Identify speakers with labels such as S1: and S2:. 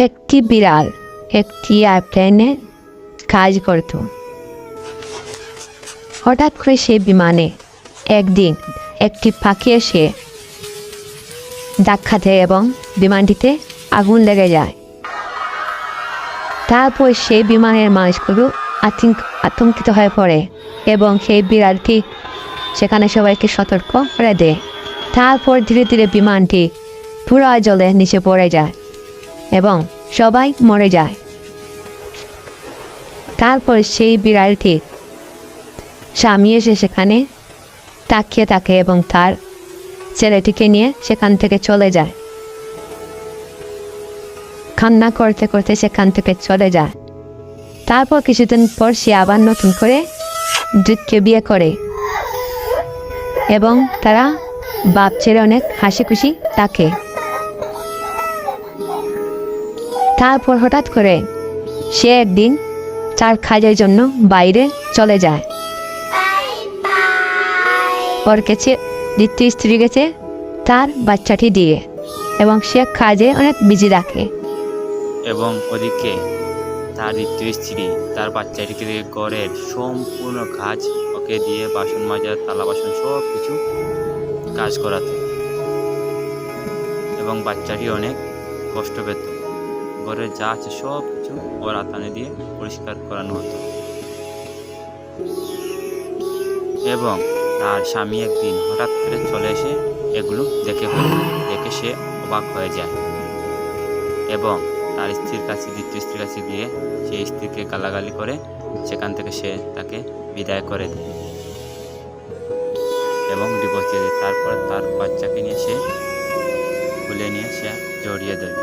S1: একটি বিড়াল একটি এয়ারপ্লেনে কাজ করত। হঠাৎ করে সেই বিমানে একদিন একটি পাখি এসে ধাক্কা দেয় এবং বিমানটিতে আগুন লেগে যায়। তারপর সেই বিমানের মানুষগুলো আতঙ্কিত হয়ে পড়ে এবং সেই বিড়ালটি সেখানে সবাইকে সতর্ক করে দেয়। তারপর ধীরে ধীরে বিমানটি পুরো জলে নিচে পড়ে যায় এবং সবাই মরে যায়। তারপর সেই বিড়ালটি স্বামী এসে সেখানে তাকিয়ে থাকে এবং তার ছেলেটিকে নিয়ে সেখান থেকে চলে যায়। কান্না করতে করতে সেখান থেকে চলে যায়। তারপর কিছুদিন পর সে আবার নতুন করে দুধকে বিয়ে করে এবং তারা বাপ ছেলে অনেক হাসি খুশি থাকে। তারপর হঠাৎ করে সে একদিন তার কাজের জন্য বাইরে চলে যায়। ওর কাছে দ্বিতীয় স্ত্রী গেছে তার বাচ্চাটি দিয়ে এবং সে কাজে অনেক বিজি রাখে।
S2: এবং ওদিকে তার দ্বিতীয় স্ত্রী তার বাচ্চাটিকে দিয়ে ঘরের সম্পূর্ণ কাজ ওকে দিয়ে বাসন মাজা থালা বাসন সব কিছু কাজ করাতো এবং বাচ্চাটি অনেক কষ্ট পেত। ঘরের যা আছে সব কিছু ওর আতানে দিয়ে পরিষ্কার করানো হতো। এবং তার স্বামী একদিন হঠাৎ করে চলে এসে এগুলো দেখে সে অবাক হয়ে যায় এবং তার স্ত্রীর কাছে দ্বিতীয় স্ত্রীর কাছে গিয়ে সেই স্ত্রীকে গালাগালি করে সেখান থেকে সে তাকে বিদায় করে দেয় এবং ডিভোর্স দিয়ে দেয়। তারপর তার বাচ্চাকে নিয়ে সে খুলে নিয়ে সে জড়িয়ে দেয়।